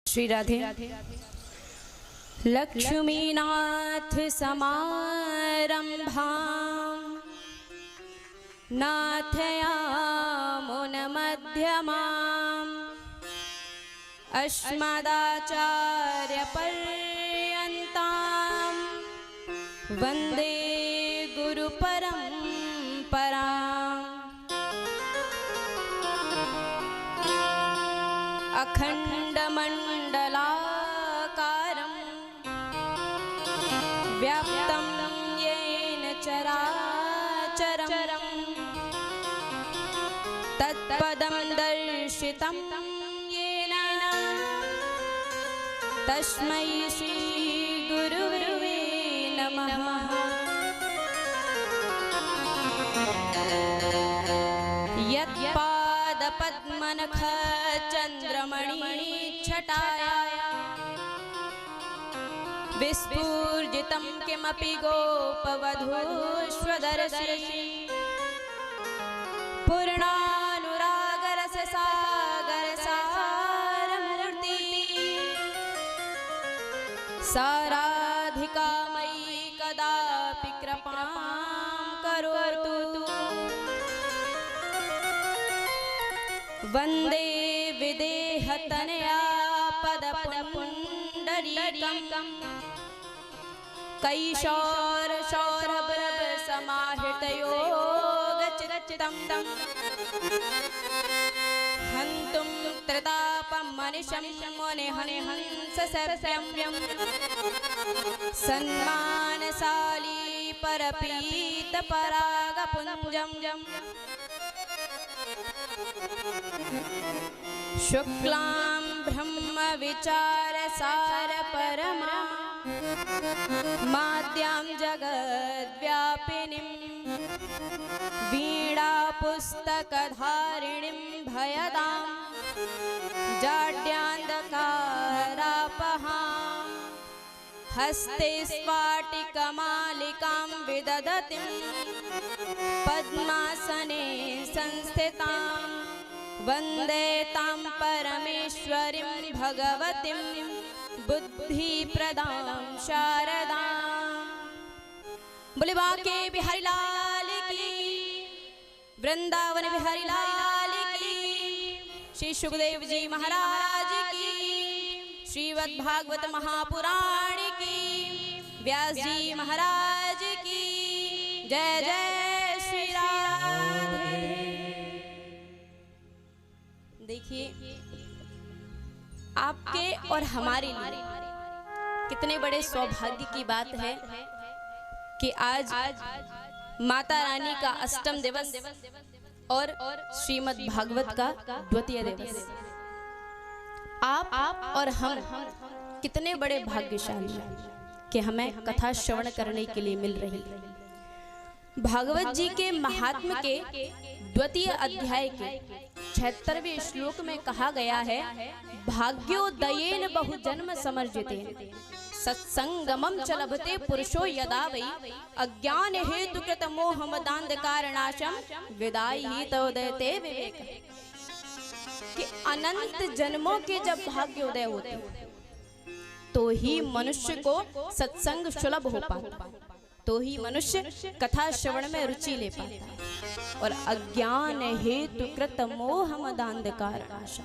श्री राधे। लक्ष्मीनाथ समारंभां नाथयामुनमध्यमाम् अस्मदाचार्यपर्यन्तां वन्दे गुरुपरम्पराम्। अखण्डमण्डलाकारं व्याप्तं येन चराचरं तत्पदं दर्शितं येन तस्मै श्रीगुरुवे नमः। यत्पादपद्मनख चन्द्रमणि छटाया विस्फूर्जितं किमपि गोपवधूष्वदर्शी पूर्णानुरागरससागरसारमूर्ति साराधिका मयि कदापि कृपां करोतु। वन्दे विदेहतनया पदपुण्डरीकं कैशोरसौरभसमाहृतयोगचित्तं हन्तुं त्रितापं मनिषं मुनिहंससर्व्यं सन्मानशाली परपीतपरागपुञ्जं शुक्लां ब्रह्मविचारसारपरमा माद्यां जगद्व्यापिनीं वीणापुस्तकधारिणीं भयदां जाड्यान्धकारापहां हस्ते स्फाटिकमालिकां विदधतीं पद्मासने संस्थितां वन्दे तां परमेश्वरीं भगवतीं बुद्धिप्रदां शारदां। बोले बांके बिहारी लाल की, वृंदावन बिहारी लाल की, श्री सुखदेव जी महाराज की, श्रीमद्भागवत महापुराण की, व्यास जी महाराज की जय जय श्री राधे। देखिए आपके और हमारे लिए कितने बड़े सौभाग्य की बात है कि आज माता रानी का अष्टम दिवस और श्रीमद् भागवत का द्वितीय दिवस। आप और हम कितने बड़े भाग्यशाली हैं कि हमें कथा श्रवण करने के लिए मिल रही है। भागवत जी के महात्म्य के द्वितीय अध्याय के 76वें श्लोक में कहा गया है, भाग्योदयेन बहुजन्म समर्जिते सत्संगमं च लभते पुरुषो यदा वै अज्ञान हेतु कृत मोहमदान्धकारनाशं विदायि तोदयते विवेक। कि अनंत जन्मों के जब भाग्योदय होते तो ही मनुष्य को सत्संग सुलभ हो पाता, तो ही मनुष्य कथा श्रवण में रुचि ले पाता है। और अज्ञान हेतु कृत मोह मदान्धकार नाशा,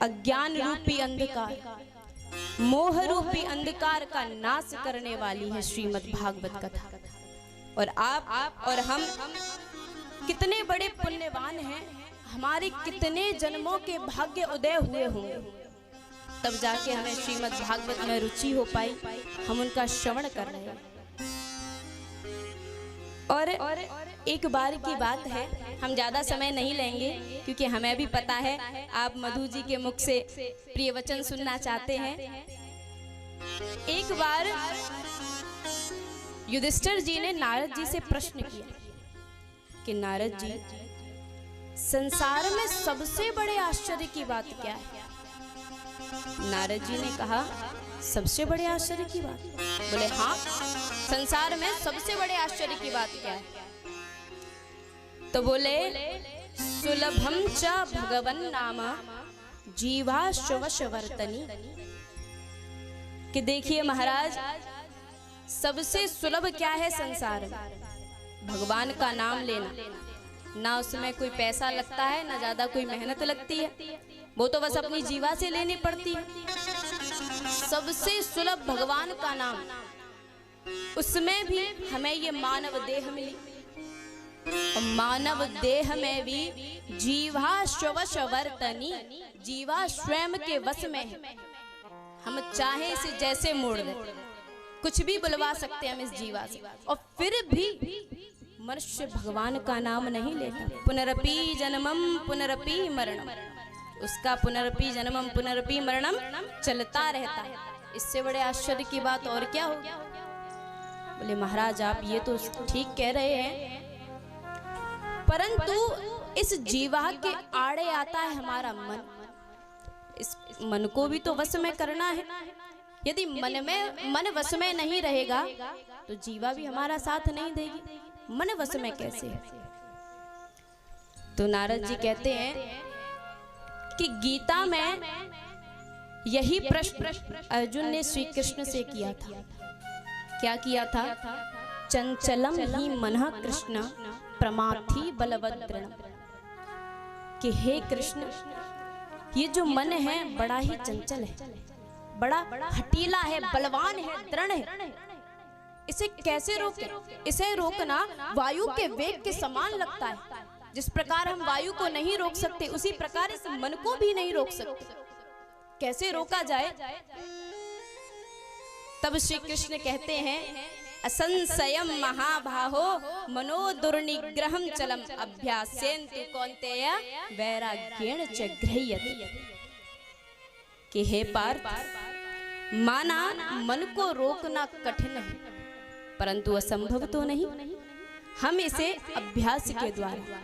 अज्ञान रूपी अंधकार, मोह रूपी अंधकार का नाश करने वाली है श्रीमद् भागवत कथा। और आप और हम कितने बड़े पुण्यवान हैं, हमारे कितने जन्मों के भाग्य उदय हुए होंगे तब जाके हमें श्रीमद् भागवत में रुचि हो पाई, हम उनका श्रवण कर रहे हैं। और एक बार की बात है, हम ज़्यादा समय नहीं लेंगे क्योंकि हमें भी पता है आप मधु जी के मुख से प्रिय वचन सुनना चाहते हैं। एक बार युधिष्ठिर जी ने नारद जी से प्रश्न किया कि नारद जी, संसार में सबसे बड़े आश्चर्य की बात क्या है? नारद जी ने कहा, सबसे बड़े आश्चर्य की बात? बोले हाँ, संसार में सबसे बड़े आश्चर्य की बात क्या है? तो बोले सुलभम च भगवन नाम जीवा शवशवर्तनी। कि देखिए महाराज, सबसे सुलभ क्या है संसार में? भगवान का नाम लेना। ना उसमें कोई पैसा लगता है, ना ज्यादा कोई मेहनत लगती है, वो तो बस अपनी जीवा से लेनी पड़ती है। सबसे सुलभ भगवान का नाम, उसमें भी हमें ये मानव देह मिली, और मानव देह में भी जीवा शवशवर्तनी, जीवा स्वयं के वश में है। हम चाहे इसे जैसे मोड़ दें, कुछ भी बुलवा सकते हैं हम इस जीवा से, और फिर भी मनुष्य भगवान का नाम नहीं लेता। पुनरपि जन्मम पुनरपि मरणम, उसका पुनरपि जन्मम पुनरपि मरणम चलता रहता है। इससे बड़े आश्चर्य की बात और क्या होगी? बोले महाराज आप ये तो ठीक कह रहे हैं, परंतु इस जीवा के आड़े आता है हमारा मन। इस मन को भी तो वश में करना है। यदि मन वश में नहीं रहेगा तो जीवा भी हमारा साथ नहीं देगी। मन वश में कैसे? तो नारद जी कहते हैं कि गीता में यही प्रश्न अर्जुन ने श्री कृष्ण से किया था। क्या किया था? चंचलम ही मनः कृष्ण प्रमाथि बलवद्दृढ़। कि हे कृष्ण, ये जो मन है बड़ा ही चंचल है, बड़ा हटीला है, बलवान है, दृढ़ है। इसे कैसे रोके? इसे रोकना वायु के वेग के समान लगता है। जिस प्रकार हम वायु को नहीं रोक सकते, उसी प्रकार इस मन को भी नहीं रोक सकते। कैसे रोका जाए? तब श्री कृष्ण कहते हैं, असंशयम महाबाहो मनो दुर्निग्रहम चलम अभ्यासेन तु कौन्तेय वैराग्येण च गृह्यते। कि हे पार्थ, माना मन को रोकना कठिन है, परंतु असंभव तो नहीं। हम इसे अभ्यास के द्वारा,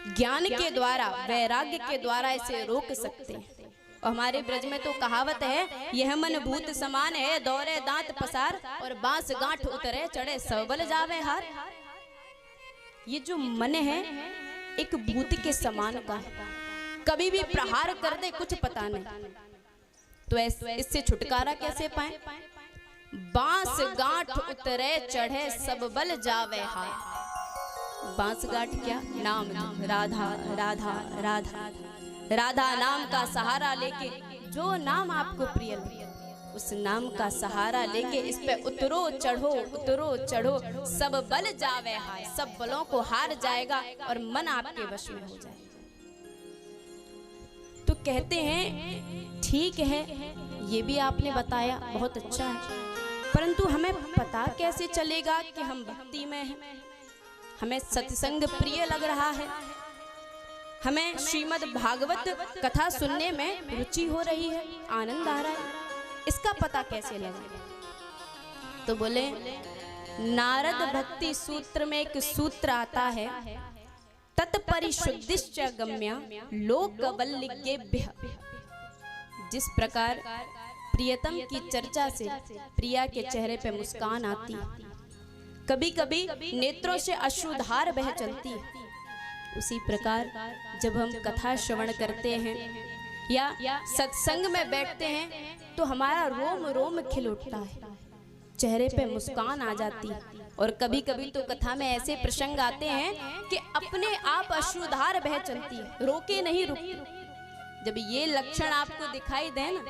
ज्ञान के द्वारा, वैराग्य के द्वारा इसे रोक सकते हैं। और हमारे ब्रज में तो कहावत है, यह मन भूत समान है, दौरे दांत पसार और बांस गांठ उतरे, चढ़े सबल जावे हार। ये जो मन है एक भूत के समान का है, कभी भी प्रहार कर दे कुछ पता नहीं। तो इससे छुटकारा कैसे पाए? बांस गांठ उतरे, चढ़े सब बल जावे हार। बांस गांठ क्या? नाम, राधा राधा राधा। राधा नाम का सहारा लेके, जो नाम आपको प्रिय लगे उस नाम का सहारा लेके इस पे उतरो चढ़ो, उतरो चढ़ो, सब बल जावे हार। सब बलों को हार जाएगा और मन आपके वश में हो जाएगा। तो कहते हैं ठीक है, ये भी आपने बताया, बहुत अच्छा है, परंतु हमें पता कैसे चलेगा कि हम भक्ति में हैं? हमें सत्संग प्रिय लग रहा है, हमें श्रीमद् भागवत कथा सुनने में रुचि हो रही है, आनंद आ रहा है, इसका पता कैसे लगे? तो बोले नारद भक्ति सूत्र में एक सूत्र आता है, तत्परिशुद्धिश्च गम्या लोकवल्लिकेभ्यः। जिस प्रकार प्रियतम की चर्चा से प्रिया के चेहरे पे मुस्कान आती, कभी कभी नेत्रों से अश्रुधार बह चलती, उसी प्रकार जब हम कथा श्रवण करते हैं या सत्संग में बैठते हैं तो हमारा रोम रोम खिल उठता है, चेहरे पे मुस्कान आ जाती है। और कभी कभी तो कथा में ऐसे प्रसंग आते हैं कि अपने आप अश्रुधार बह चलती है, रोके नहीं रुकती। जब ये लक्षण आपको दिखाई दे ना,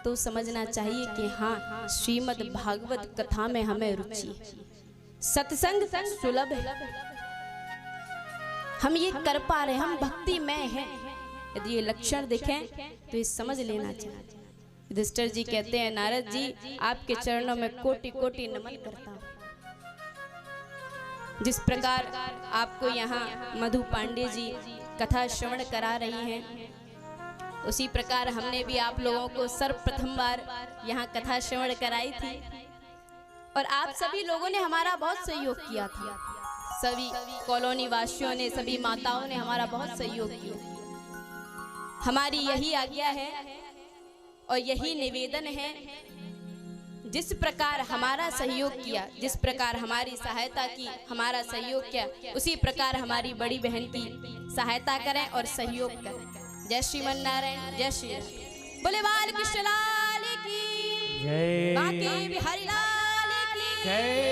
तो समझना चाहिए कि हाँ, श्रीमद् भागवत कथा में हमें रुचि है, सत्संग सुलभ है, हम ये कर पा रहे हैं, हम भक्ति में हैं। यदि ये लक्षण दिखें तो ये समझ लेना चाहिए। युधिष्ठिर जी कहते हैं, नारद जी आपके चरणों में कोटि कोटि नमन करता हूँ। जिस प्रकार आपको यहाँ मधु पांडे जी कथा श्रवण करा रही हैं, उसी प्रकार हमने भी आप लोगों को सर्वप्रथम बार यहाँ कथा श्रवण कराई थी, और आप सभी लोगों ने हमारा बहुत सहयोग किया था। सभी कॉलोनी वासियों ने, सभी माताओं ने हमारा बहुत सहयोग किया। हमारी यही आज्ञा है और यही निवेदन है, जिस प्रकार हमारा सहयोग किया, जिस प्रकार हमारी सहायता की, हमारा सहयोग किया, उसी प्रकार हमारी बड़ी बहन की सहायता करें और सहयोग करें। जय श्रीमन नारायण, जय श्री राम। बोले बाल कृष्ण लाल की जय, बांके बिहारी लाल की जय।